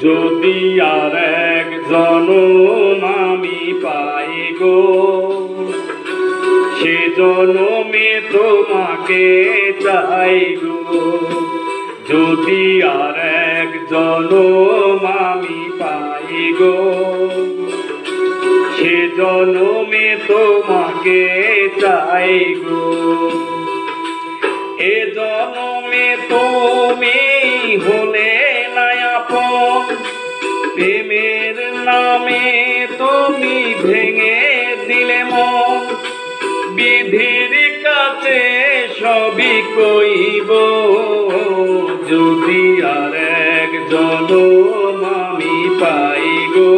যদি আর এক জনম আমি পাই গো, সে জনমে তোমাকে চাই গো। যদি আর এক জনম আমি পাই গো, সে জনমে তোমাকে চাই গো। এ জনমে তুমি হলে না আপন, প্রেমের নামে তুমি ভেঙে দিলে মন। বিধির কাছে সবই কইব, যদি আর এক জনম আমি পাই গো,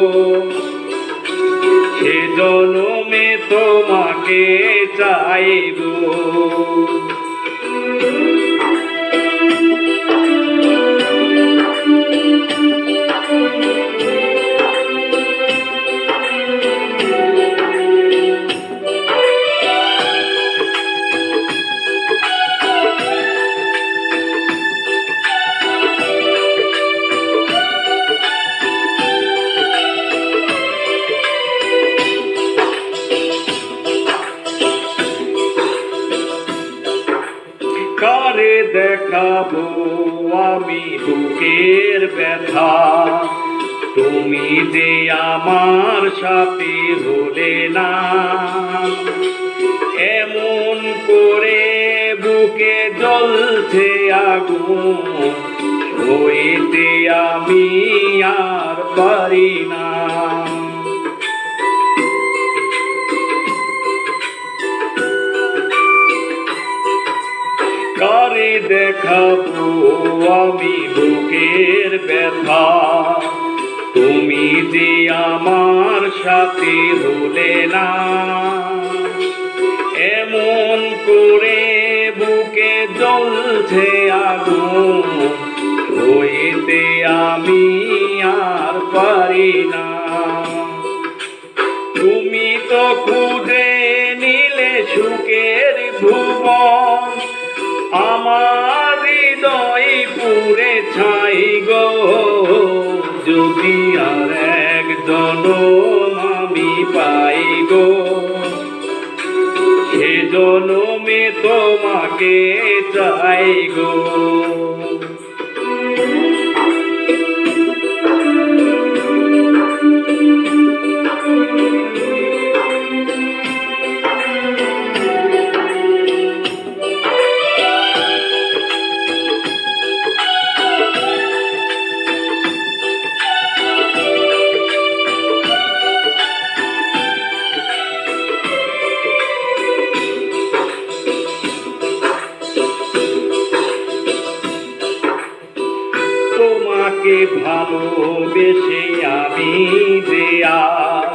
সে জনমে তোমাকে চাইব। কারে দেখাবো আমি বুকের ব্যথা, তুমি যে আমার সাথে হলে না। এমন করে বুকে জ্বলছে আগুন, হইতে আমি আর পারি না। কারে দেখাবো আমি বুকের ব্যথা, তুমি যে আমার সাথে হলে না। এমন করে বুকে জ্বলছে আগুন, হইতে আমি আর পারি না। তুমি তো খুঁজে নিলে সুখের ভুবন, আমার হৃদয় পুরে ছাই গো। যদি আর এক জনম আমি পাই গো, সে জনমে তোমাকে চাই গো। তোমাকে ভালোবেসে আমি যে আজ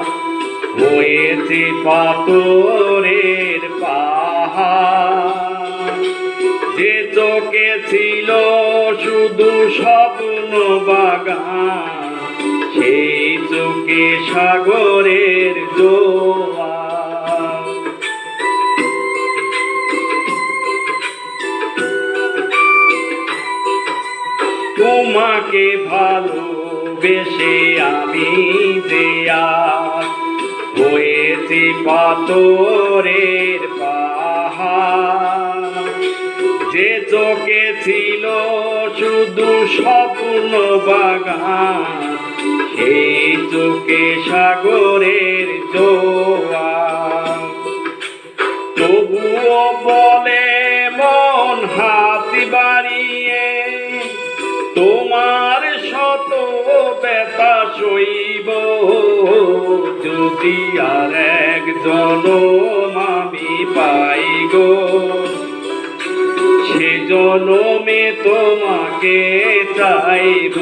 হয়েছে পাথরের পাহাড়। যে চোখে ছিল শুধু স্বপ্ন বাগান, সেই চোখে সাগরের জোয়ার। তোমাকে ভালোবেসে আমি যে আজ হয়েছি পাথরের পাহাড়। যে চোখে ছিল শুধু স্বপ্ন বাগান, সেই চোখে সাগরের জোয়ার। তবুও বলে মন হাত বাড়িয়ে, তোমার শত ব্যথা সইব। যদি আর এক জনম আমি পাই গো, সে জনমে তোমাকে চাইব।